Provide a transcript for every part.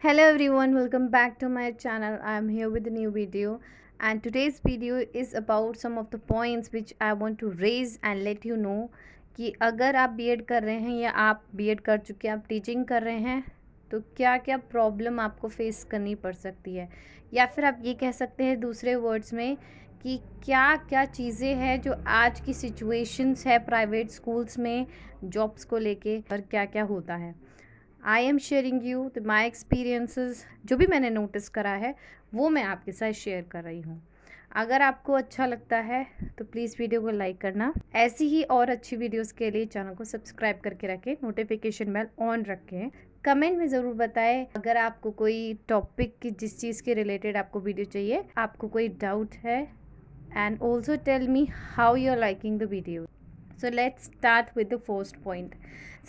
Hello everyone, welcome back to my channel. I am here with a new video, and today's video is about some of the points which I want to raise and let you know कि अगर आप BEd कर रहे हैं या आप BEd कर चुके हैं, आप टीचिंग कर रहे हैं, तो क्या क्या प्रॉब्लम आपको फेस करनी पड़ सकती है, या फिर आप ये कह सकते हैं दूसरे वर्ड्स में कि क्या क्या चीज़ें हैं जो आज की सिचुएशंस है प्राइवेट स्कूल्स में जॉब्स को लेके और क्या क्या होता है। I am sharing you my experiences, जो भी मैंने नोटिस करा है वो मैं आपके साथ शेयर कर रही हूँ। अगर आपको अच्छा लगता है तो प्लीज़ वीडियो को लाइक करना। ऐसी ही और अच्छी वीडियोस के लिए चैनल को सब्सक्राइब करके रखें, नोटिफिकेशन बेल ऑन रखें। कमेंट में ज़रूर बताएं अगर आपको कोई टॉपिक की जिस चीज़ के रिलेटेड आपको वीडियो चाहिए, आपको कोई डाउट है, and also tell me how you are liking the video. So let's start with the first point.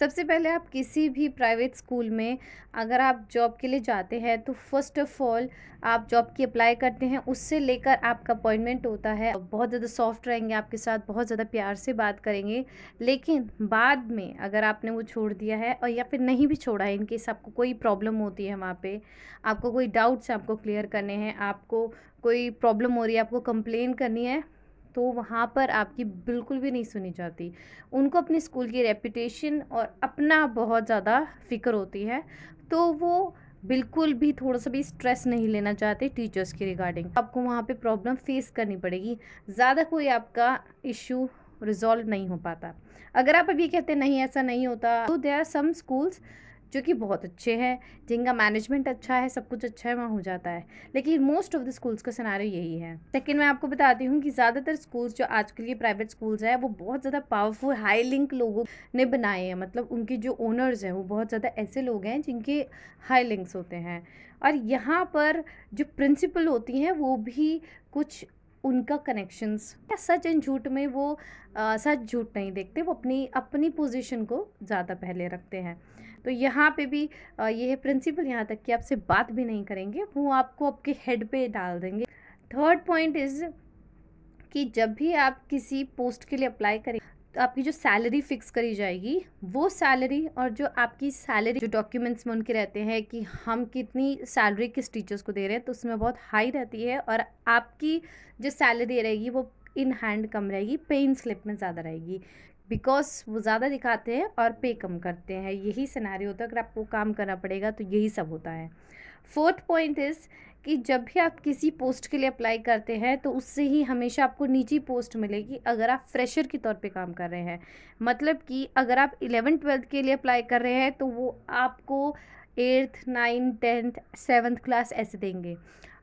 सबसे पहले आप किसी भी प्राइवेट स्कूल में अगर आप जॉब के लिए जाते हैं तो फर्स्ट ऑफ ऑल आप जॉब की अप्लाई करते हैं, उससे लेकर आपका अपॉइंटमेंट होता है। बहुत ज़्यादा सॉफ्ट रहेंगे आपके साथ, बहुत ज़्यादा प्यार से बात करेंगे। लेकिन बाद में अगर आपने वो छोड़ दिया है और या फिर नहीं भी छोड़ा है, इनकेस आपको कोई प्रॉब्लम होती है वहाँ पे, आपको कोई डाउट्स आपको क्लियर करने हैं, आपको कोई प्रॉब्लम हो रही है, आपको कंप्लेन करनी है, तो वहाँ पर आपकी बिल्कुल भी नहीं सुनी जाती। उनको अपने स्कूल की रेपुटेशन और अपना बहुत ज़्यादा फ़िक्र होती है, तो वो बिल्कुल भी थोड़ा सा भी स्ट्रेस नहीं लेना चाहते टीचर्स के रिगार्डिंग। आपको वहाँ पे प्रॉब्लम फेस करनी पड़ेगी, ज़्यादा कोई आपका इशू रिजॉल्व नहीं हो पाता। अगर आप अभी कहते नहीं ऐसा नहीं होता, तो देयर आर सम स्कूल्स जो कि बहुत अच्छे हैं, जिनका मैनेजमेंट अच्छा है, सब कुछ अच्छा है, वहाँ हो जाता है। लेकिन मोस्ट ऑफ द स्कूल्स का सिनेरियो यही है। सेकंड, मैं आपको बताती हूँ कि ज़्यादातर स्कूल्स जो आजकल के प्राइवेट स्कूल्स हैं वो बहुत ज़्यादा पावरफुल हाई लिंक लोगों ने बनाए हैं। मतलब उनके जो ओनर्स हैं वो बहुत ज़्यादा ऐसे लोग हैं जिनके हाई लिंक्स होते हैं, और यहाँ पर जो प्रिंसिपल होती हैं वो भी कुछ उनका कनेक्शंस या सच एंड झूठ में वो सच झूठ नहीं देखते, वो अपनी अपनी पोजीशन को ज़्यादा पहले रखते हैं। तो यहाँ पे भी ये है प्रिंसिपल, यहाँ तक कि आपसे बात भी नहीं करेंगे, वो आपको आपके हेड पे डाल देंगे। थर्ड पॉइंट इज़ कि जब भी आप किसी पोस्ट के लिए अप्लाई करें तो आपकी जो सैलरी फिक्स करी जाएगी, वो सैलरी और जो आपकी सैलरी जो डॉक्यूमेंट्स में उनके रहते हैं कि हम कितनी सैलरी किस टीचर्स को दे रहे हैं, तो उसमें बहुत हाई रहती है, और आपकी जो सैलरी रहेगी वो इन हैंड कम रहेगी, पे इन स्लिप में ज़्यादा रहेगी, बिकॉज वो ज़्यादा दिखाते हैं और पे कम करते हैं। यही सिनेरियो होता है, अगर आपको काम करना पड़ेगा तो यही सब होता है। फोर्थ पॉइंट इज़ कि जब भी आप किसी पोस्ट के लिए अप्लाई करते हैं तो उससे ही हमेशा आपको निजी पोस्ट मिलेगी अगर आप फ्रेशर के तौर पे काम कर रहे हैं। मतलब कि अगर आप 11th-12th के लिए अप्लाई कर रहे हैं तो वो आपको 8th 9th 10th 7th class ऐसे देंगे।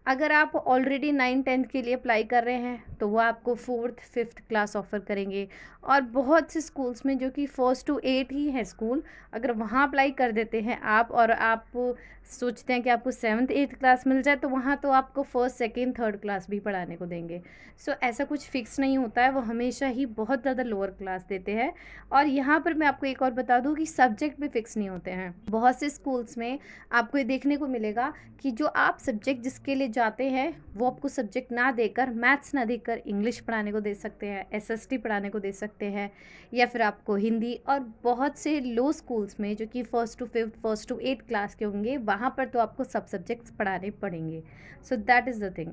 अगर आप ऑलरेडी 9th-10th के लिए अप्लाई कर रहे हैं तो वो आपको 4th 5th क्लास ऑफ़र करेंगे। और बहुत से स्कूल्स में जो कि 1st to 8 ही है स्कूल, अगर वहाँ अप्लाई कर देते हैं आप और आप सोचते हैं कि आपको 7th 8th क्लास मिल जाए, तो वहाँ तो आपको 1st 2nd 3rd क्लास भी पढ़ाने को देंगे। सो ऐसा कुछ फ़िक्स नहीं होता है, वो हमेशा ही बहुत ज़्यादा लोअर क्लास देते हैं। और यहाँ पर मैं आपको एक और बता दूँ कि सब्जेक्ट भी फ़िक्स नहीं होते हैं। बहुत से स्कूल्स में आपको ये देखने को मिलेगा कि जो आप सब्जेक्ट जिसके लिए जाते हैं वो आपको सब्जेक्ट ना देकर, मैथ्स ना देकर इंग्लिश पढ़ाने को दे सकते हैं, एसएसटी पढ़ाने को दे सकते हैं, या फिर आपको हिंदी। और बहुत से लो स्कूल्स में जो कि 1st to 5th 1st to 8th class के होंगे, वहाँ पर तो आपको सब सब्जेक्ट्स पढ़ाने पड़ेंगे। So that is the thing.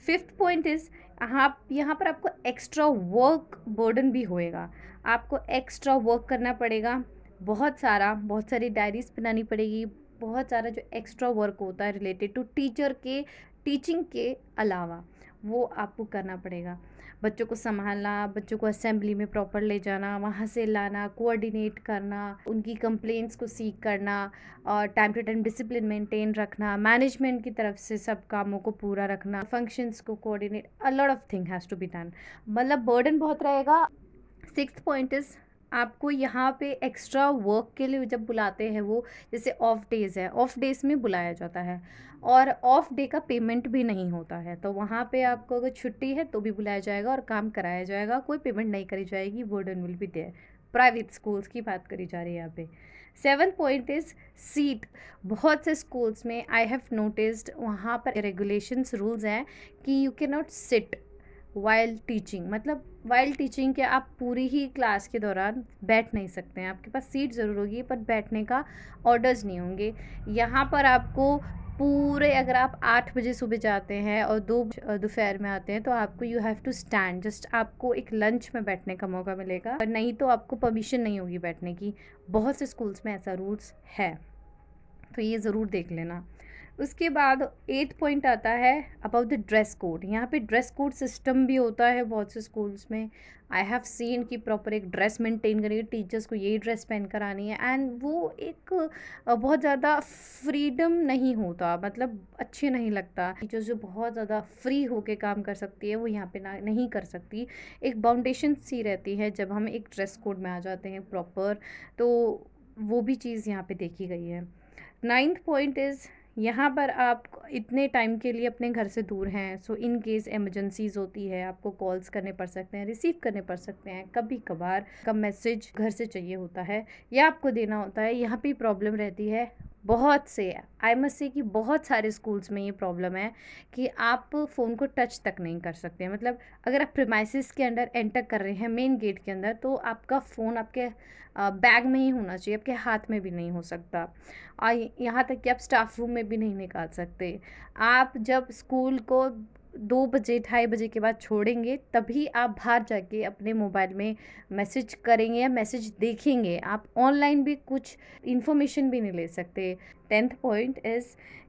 Fifth point is आप यहाँ पर आपको एक्स्ट्रा वर्क बर्डन भी होएगा, आपको एक्स्ट्रा वर्क करना पड़ेगा, बहुत सारी डायरीज बनानी पड़ेगी, बहुत सारा जो एक्स्ट्रा वर्क होता है रिलेटेड टू टीचर के टीचिंग के अलावा वो आपको करना पड़ेगा। बच्चों को संभालना, बच्चों को असेंबली में प्रॉपर ले जाना, वहाँ से लाना, कोऑर्डिनेट करना, उनकी कंप्लेंट्स को सीक करना, और time to time discipline maintain रखना, मैनेजमेंट की तरफ से सब कामों को पूरा रखना, फंक्शंस को coordinate, a lot of thing has to be done. मतलब बर्डन बहुत रहेगा। सिक्स्थ पॉइंट इज़ आपको यहाँ पे एक्स्ट्रा वर्क के लिए जब बुलाते हैं, वो जैसे ऑफ डेज़ है, ऑफ डेज़ में बुलाया जाता है, और ऑफ डे का पेमेंट भी नहीं होता है, तो वहाँ पे आपको अगर छुट्टी है तो भी बुलाया जाएगा और काम कराया जाएगा, कोई पेमेंट नहीं करी जाएगी, burden will be there. Private schools की बात करी जा रही है यहाँ पे। Seventh point is seat. बहुत से स्कूल्स में आई हैव नोटिस्ड वहाँ पर रेगुलेशंस रूल्स हैं कि you can not sit while teaching. मतलब वाइल टीचिंग के आप पूरी ही क्लास के दौरान बैठ नहीं सकते हैं, आपके पास सीट ज़रूर होगी पर बैठने का ऑर्डर्स नहीं होंगे। यहाँ पर आपको पूरे अगर आप 8 बजे सुबह जाते हैं और 2 दोपहर में आते हैं तो आपको you have to stand, just आपको एक लंच में बैठने का मौका मिलेगा, और नहीं तो आपको परमिशन नहीं होगी बैठने की। बहुत से स्कूल्स में ऐसा रूल्स है, तो ये ज़रूर देख लेना। उसके बाद 8 पॉइंट आता है अबाउट द ड्रेस कोड। यहाँ पे ड्रेस कोड सिस्टम भी होता है बहुत से स्कूल्स में। आई हैव सीन कि प्रॉपर एक ड्रेस मेंटेन करेंगे, टीचर्स को यही ड्रेस पहन कर आनी है, एंड वो एक बहुत ज़्यादा फ्रीडम नहीं होता, मतलब अच्छे नहीं लगता। टीचर्स जो बहुत ज़्यादा फ्री होके काम कर सकती है वो यहाँ पे ना नहीं कर सकती। एक बाउंडेशन सी रहती है जब हम एक ड्रेस कोड में आ जाते हैं प्रॉपर, तो वो भी चीज़ यहाँ पे देखी गई है। 9th पॉइंट इज़, यहाँ पर आप इतने टाइम के लिए अपने घर से दूर हैं, सो इन केस इमरजेंसीज होती है, आपको कॉल्स करने पड़ सकते हैं, रिसीव करने पड़ सकते हैं, कभी कभार का मैसेज घर से चाहिए होता है या आपको देना होता है, यहाँ पे प्रॉब्लम रहती है। बहुत से, आई मस्ट से कि बहुत सारे स्कूल्स में ये प्रॉब्लम है कि आप फ़ोन को टच तक नहीं कर सकते। मतलब अगर आप प्रीमाइसेस के अंदर एंटर कर रहे हैं मेन गेट के अंदर, तो आपका फ़ोन आपके बैग में ही होना चाहिए, आपके हाथ में भी नहीं हो सकता। और यहाँ तक कि आप स्टाफ रूम में भी नहीं निकाल सकते। आप जब स्कूल को 2 बजे, ढाई बजे के बाद छोड़ेंगे, तभी आप बाहर जाके अपने मोबाइल में मैसेज करेंगे या मैसेज देखेंगे। आप ऑनलाइन भी कुछ इन्फॉर्मेशन भी नहीं ले सकते। 10th पॉइंट इज़,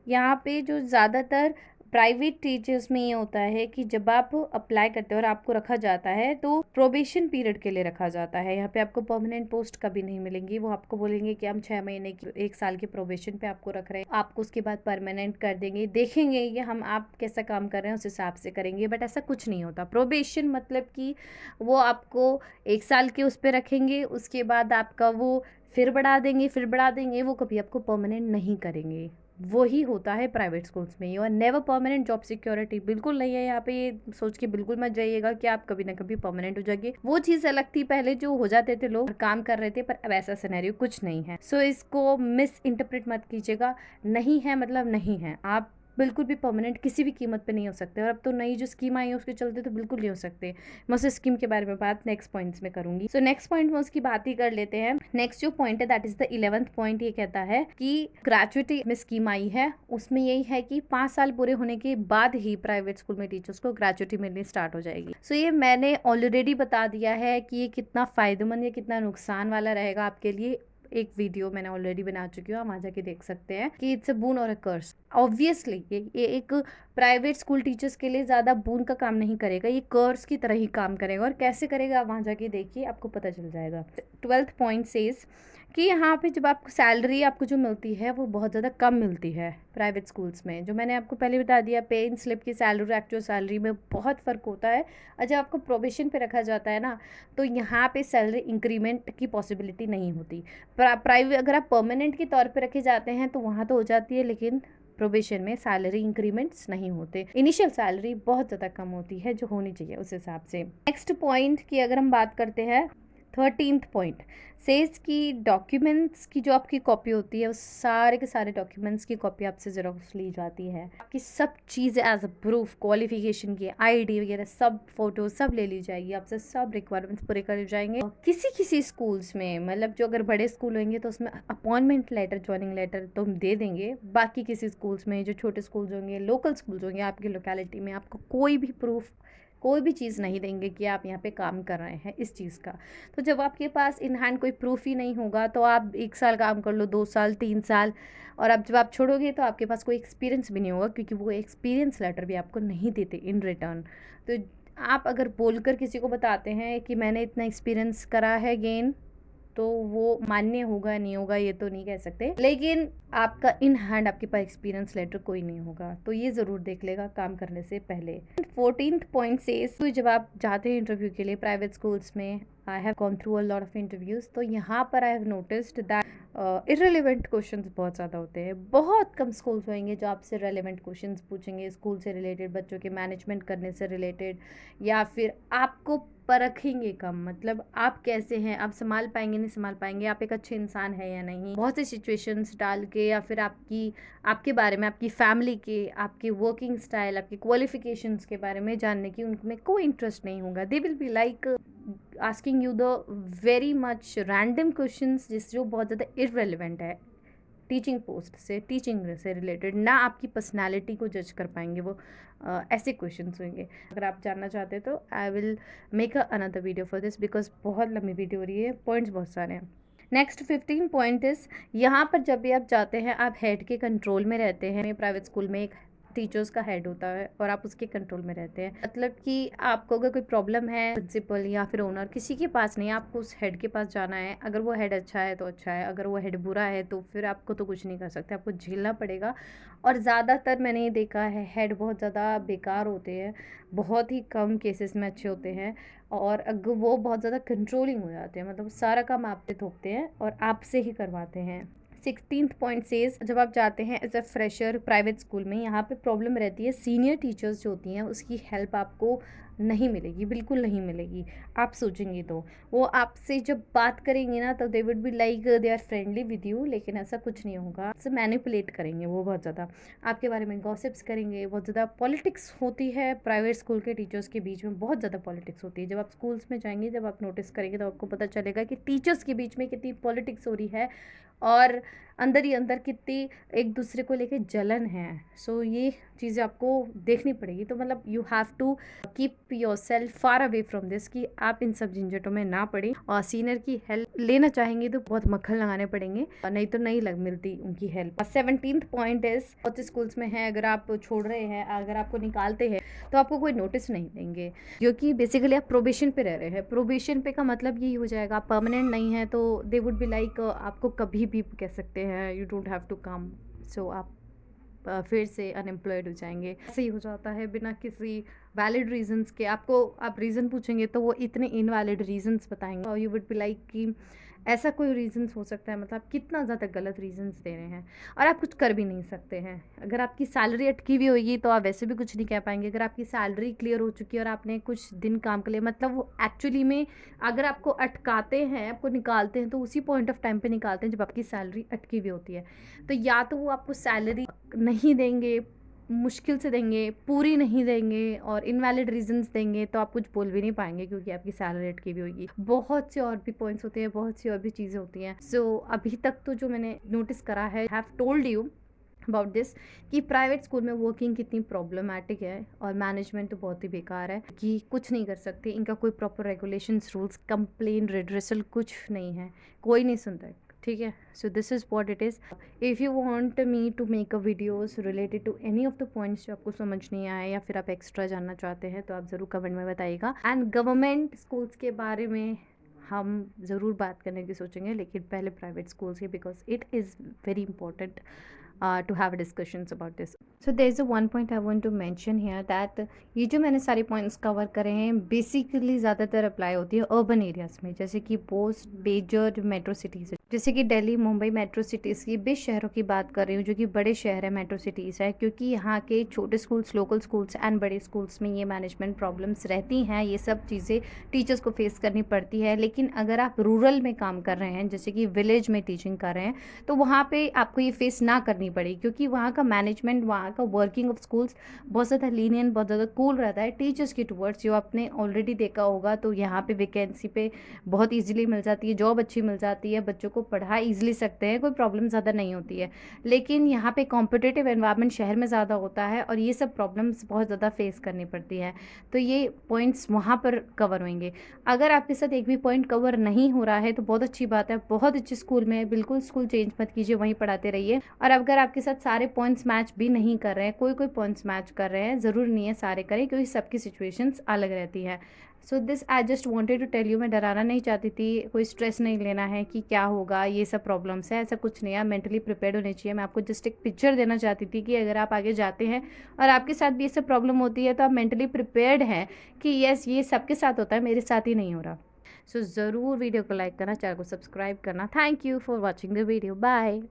यहाँ पे जो ज़्यादातर प्राइवेट टीचर्स में ये होता है कि जब आप अप्लाई करते हो और आपको रखा जाता है तो प्रोबेशन पीरियड के लिए रखा जाता है। यहाँ पे आपको परमानेंट पोस्ट कभी नहीं मिलेंगी। वो आपको बोलेंगे कि हम 6 महीने की, 1 साल के प्रोबेशन पे आपको रख रहे हैं, आपको उसके बाद परमानेंट कर देंगे, देखेंगे कि हम आप कैसा काम कर रहे हैं उस हिसाब से करेंगे। बट ऐसा कुछ नहीं होता। प्रोबेशन मतलब कि वो आपको 1 साल के उस पर रखेंगे, उसके बाद आपका वो फिर बढ़ा देंगे, फिर बढ़ा देंगे, वो कभी आपको परमानेंट नहीं करेंगे। वही होता है प्राइवेट स्कूल्स में। You are never permanent job security बिल्कुल नहीं है यहाँ पे। ये सोच के बिल्कुल मत जाइएगा कि आप कभी ना कभी परमानेंट हो जाएंगे। वो चीज़ अलग थी, पहले जो हो जाते थे लोग काम कर रहे थे, पर अब ऐसा सिनेरियो कुछ नहीं है। सो इसको मिस इंटरप्रेट मत कीजिएगा। नहीं है मतलब नहीं है, आप बिल्कुल भी परमानेंट किसी भी कीमत पे नहीं हो सकते। और अब तो नई जो स्कीम आई है उसके चलते तो बिल्कुल नहीं हो सकते। मैं उस स्कीम के बारे में बात नेक्स्ट पॉइंट्स में करूंगी। सो नेक्स्ट पॉइंट में उसकी बात ही कर लेते हैं। नेक्स्ट जो पॉइंट है that is the 11th point. ये कहता है कि ग्रेजुएटी में स्कीम आई है, उसमें यही है कि 5 साल पूरे होने के बाद ही प्राइवेट स्कूल में टीचर्स को ग्रेजुएटी मिलनी स्टार्ट हो जाएगी। सो ये मैंने ऑलरेडी बता दिया है कि ये कितना फ़ायदेमंद या कितना नुकसान वाला रहेगा आपके लिए। एक वीडियो मैंने ऑलरेडी बना चुकी हूँ, आप वहाँ जाके देख सकते हैं कि इट्स अ बून और अ कर्स। ऑब्वियसली ये एक प्राइवेट स्कूल टीचर्स के लिए ज़्यादा बून का काम नहीं करेगा, ये कर्स की तरह ही काम करेगा। और कैसे करेगा आप वहाँ जाके देखिए, आपको पता चल जाएगा। 12th पॉइंट सेज कि यहाँ पे जब आपको सैलरी आपको जो मिलती है वो बहुत ज़्यादा कम मिलती है प्राइवेट स्कूल्स में। जो मैंने आपको पहले बता दिया, पे इन स्लिप की सैलरी और एक्चुअल सैलरी में बहुत फ़र्क होता है। और जब आपको प्रोबेशन पे रखा जाता है ना, तो यहाँ पे सैलरी इंक्रीमेंट की पॉसिबिलिटी नहीं होती। प्राइवेट अगर आप परमानेंट के तौर पे रखे जाते हैं तो वहाँ तो हो जाती है, लेकिन प्रोबेशन में सैलरी इंक्रीमेंट्स नहीं होते। इनिशियल सैलरी बहुत ज़्यादा कम होती है जो होनी चाहिए उस हिसाब से। नेक्स्ट पॉइंट की अगर हम बात करते हैं, 13th पॉइंट सेज कि डॉक्यूमेंट्स की जो आपकी कॉपी होती है, उस सारे के सारे डॉक्यूमेंट्स की कॉपी आपसे ज़ेरॉक्स ली जाती है। आपकी सब चीज़ें एज अ प्रूफ, क्वालिफिकेशन की आईडी वगैरह सब, फोटो सब ले ली जाएगी, आपसे सब रिक्वायरमेंट्स पूरे कर जाएंगे। किसी किसी स्कूल्स में, मतलब जो अगर बड़े स्कूल होंगे तो उसमें अपॉइंटमेंट लेटर, ज्वाइनिंग लेटर तो हम दे देंगे। बाकी किसी स्कूल्स में, जो छोटे स्कूल्स होंगे, लोकल स्कूल्स होंगे आपकी लोकेलिटी में, आपको कोई भी प्रूफ, कोई भी चीज़ नहीं देंगे कि आप यहाँ पे काम कर रहे हैं इस चीज़ का। तो जब आपके पास इन हैंड कोई प्रूफ ही नहीं होगा तो आप 1 साल काम कर लो, 2 साल, 3 साल, और अब जब आप छोड़ोगे तो आपके पास कोई एक्सपीरियंस भी नहीं होगा, क्योंकि वो एक्सपीरियंस लेटर भी आपको नहीं देते इन रिटर्न। तो आप अगर बोलकर किसी को बताते हैं कि मैंने इतना एक्सपीरियंस करा है गेन, तो वो मान्य होगा नहीं होगा ये तो नहीं कह सकते, लेकिन आपका इन हैंड आपके पास एक्सपीरियंस लेटर कोई नहीं होगा। तो ये ज़रूर देख लेगा काम करने से पहले। 14th पॉइंट से जब आप जाते हैं इंटरव्यू के लिए प्राइवेट स्कूल्स में, I have gone through a lot of interviews, तो यहाँ पर I have noticed that irrelevant questions बहुत ज़्यादा होते हैं। बहुत कम स्कूल्स होंगे जो आपसे रेलेवेंट क्वेश्चंस पूछेंगे, स्कूल से रिलेटेड, बच्चों के मैनेजमेंट करने से रिलेटेड, या फिर आपको परखेंगे कम, मतलब आप कैसे हैं, आप संभाल पाएंगे नहीं संभाल पाएंगे, आप एक अच्छे इंसान है या नहीं। बहुत सी सिचुएशंस डाल के, या फिर आपके बारे में, आपकी फैमिली के, आपके वर्किंग स्टाइल, आपके क्वालिफिकेशंस के बारे में जानने की उनमें कोई इंटरेस्ट नहीं होगा। They will be like asking you the very much random questions जो बहुत ज़्यादा इररेलेवेंट है। टीचिंग पोस्ट से, टीचिंग से रिलेटेड, ना आपकी पर्सनालिटी को जज कर पाएंगे वो। ऐसे क्वेश्चंस होंगे। अगर आप जानना चाहते हैं तो I will make a another video for this, because बहुत लंबी वीडियो हो रही है, पॉइंट्स बहुत सारे हैं। नेक्स्ट 15 पॉइंट इज़, यहाँ पर जब भी आप जाते हैं आप हेड के कंट्रोल में रहते हैं। प्राइवेट स्कूल में एक टीचर्स का हेड होता है और आप उसके कंट्रोल में रहते हैं। मतलब कि आपको अगर कोई प्रॉब्लम है, प्रिंसिपल या फिर ओनर किसी के पास नहीं, आपको उस हेड के पास जाना है। अगर वो हेड अच्छा है तो अच्छा है, अगर वो हेड बुरा है तो फिर आपको तो कुछ नहीं कर सकते, आपको झेलना पड़ेगा। और ज़्यादातर मैंने ये देखा है हेड बहुत ज़्यादा बेकार होते हैं, बहुत ही कम केसेस में अच्छे होते हैं। और अगर वो बहुत ज़्यादा कंट्रोलिंग हो जाते हैं, मतलब सारा काम आप पे थोपते हैं और आपसे ही करवाते हैं। 16th पॉइंट सेज, जब आप जाते हैं as a fresher private school में, यहाँ पे प्रॉब्लम रहती है सीनियर टीचर्स जो होती हैं उसकी हेल्प आपको नहीं मिलेगी, बिल्कुल नहीं मिलेगी। आप सोचेंगे तो वो आपसे जब बात करेंगे ना तो they would be like they are friendly with you, लेकिन ऐसा कुछ नहीं होगा। आपसे मैनिपुलेट करेंगे वो बहुत ज़्यादा, आपके बारे में गॉसिप्स करेंगे। बहुत ज़्यादा पॉलिटिक्स होती है प्राइवेट स्कूल के टीचर्स के बीच में, बहुत ज़्यादा पॉलिटिक्स होती है। जब आप स्कूल्स में जाएंगे, जब आप नोटिस करेंगे तो आपको पता चलेगा कि टीचर्स के बीच में कितनी पॉलिटिक्स हो रही है और अंदर ही अंदर कितनी एक दूसरे को लेके जलन है। सो ये चीज़ें आपको देखनी पड़ेगी। तो मतलब you have to keep yourself far away from this, कि आप इन सब झंझटों में ना पड़े। और सीनियर की हेल्प लेना चाहेंगे तो बहुत मक्खन लगाने पड़ेंगे, नहीं तो नहीं लग मिलती उनकी हेल्प। 17th पॉइंट इज, बहुत स्कूल्स में है अगर आप छोड़ रहे हैं, अगर आपको निकालते हैं तो आपको कोई नोटिस नहीं देंगे, क्योंकि बेसिकली आप प्रोबेशन पे रह रहे हैं। प्रोबेशन पे का मतलब यही हो जाएगा, आप परमानेंट नहीं है तो दे वुड बी लाइक आपको कभी भी कह सकते हैं you don't have to come. So आप फिर से अनएम्प्लॉयड हो जाएंगे। ऐसे ही हो जाता है बिना किसी वैलिड रीजंस के। आपको आप रीज़न पूछेंगे तो वो इतने इनवैलिड रीजंस बताएंगे और यू वुड बी लाइक कि ऐसा कोई रीजंस हो सकता है, मतलब कितना ज़्यादा गलत रीजंस दे रहे हैं और आप कुछ कर भी नहीं सकते हैं। अगर आपकी सैलरी अटकी हुई होगी तो आप वैसे भी कुछ नहीं कह पाएंगे। अगर आपकी सैलरी क्लियर हो चुकी है और आपने कुछ दिन काम के लिए, मतलब वो एक्चुअली में अगर आपको अटकाते हैं, आपको निकालते हैं तो उसी पॉइंट ऑफ टाइम पे निकालते हैं जब आपकी सैलरी अटकी हुई होती है। तो या तो वो आपको सैलरी नहीं देंगे, मुश्किल से देंगे, पूरी नहीं देंगे और इनवैलिड रीजंस देंगे, तो आप कुछ बोल भी नहीं पाएंगे क्योंकि आपकी सैलरी अटकी हुई होगी। बहुत से और भी पॉइंट्स होते हैं, बहुत सी और भी चीज़ें होती हैं। सो अभी तक तो जो मैंने नोटिस करा है, have told you about this, कि प्राइवेट स्कूल में वर्किंग कितनी प्रॉब्लमैटिक है और मैनेजमेंट तो बहुत ही बेकार है, कि कुछ नहीं कर सकते। इनका कोई proper regulations, rules, complain, redressal कुछ नहीं है, कोई नहीं सुनता है। ठीक है, so this is what it is. If you want me to make a videos related to any of the points जो आपको समझ नहीं आए या फिर आप एक्स्ट्रा जानना चाहते हैं तो आप ज़रूर कमेंट में बताइएगा। एंड गवर्नमेंट स्कूल्स के बारे में हम ज़रूर बात करने की सोचेंगे, लेकिन पहले प्राइवेट स्कूल्स के, because it is very important to have discussions about this. So there is a one point I want to mention here that ये जो मैंने सारे पॉइंट्स कवर करे हैं बेसिकली ज़्यादातर अप्लाई होती है अर्बन एरियाज़ में, जैसे कि पोस्ट मेजर मेट्रो सिटीज़, जैसे कि दिल्ली, मुंबई मेट्रो सिटीज़ की 20 शहरों की बात कर रही हूँ जो कि बड़े शहर है, मेट्रो सिटीज़ है। क्योंकि यहाँ के छोटे स्कूल्स, लोकल स्कूल्स एंड बड़े स्कूल्स में ये मैनेजमेंट प्रॉब्लम्स रहती हैं, ये सब चीज़ें टीचर्स को फेस करनी पड़ती है। लेकिन अगर आप रूरल में काम कर रहे हैं, जैसे कि विलेज में टीचिंग कर रहे हैं, तो वहाँ पे आपको ये फेस ना करनी पड़े, क्योंकि वहाँ का मैनेजमेंट, वहाँ का वर्किंग ऑफ स्कूल्स बहुत ज़्यादा लीनियंट, बहुत ज़्यादा कूल रहता है टीचर्स के टुवर्ड्स। जो आपने ऑलरेडी देखा होगा, तो यहाँ पे वैकेंसी पे बहुत ईजिली मिल जाती है, जॉब अच्छी मिल जाती है, बच्चों को पढ़ा ईजिली सकते हैं, कोई प्रॉब्लम ज़्यादा नहीं होती है। लेकिन यहाँ पे कॉम्पिटिटिव एनवायरनमेंट शहर में ज़्यादा होता है और ये सब प्रॉब्लम्स बहुत ज़्यादा फेस करनी पड़ती है। तो ये पॉइंट्स वहाँ पर कवर होंगे। अगर आपके साथ एक भी पॉइंट कवर नहीं हो रहा है तो बहुत अच्छी बात है, बहुत अच्छे स्कूल में, बिल्कुल स्कूल चेंज मत कीजिए, वहीं पढ़ाते रहिए। और अगर आपके साथ सारे पॉइंट्स मैच भी नहीं कर रहे हैं, कोई पॉइंट्स मैच कर रहे हैं, ज़रूर नहीं है सारे करें, क्योंकि सबकी सिचुएशंस अलग रहती है। So this I just wanted to tell you. मैं डराना नहीं चाहती थी, कोई स्ट्रेस नहीं लेना है कि क्या होगा, ये सब प्रॉब्लम्स है, ऐसा कुछ नहीं है। मेंटली प्रिपेयर्ड होनी चाहिए। मैं आपको जस्ट एक पिक्चर देना चाहती थी कि अगर आप आगे जाते हैं और आपके साथ भी ये सब प्रॉब्लम होती है तो आप मेंटली प्रिपेयर्ड हैं कि यस, ये सबके साथ होता है, मेरे साथ ही नहीं हो रहा। सो ज़रूर वीडियो को लाइक करना, चैनल को सब्सक्राइब करना। Thank you for watching the video. Bye.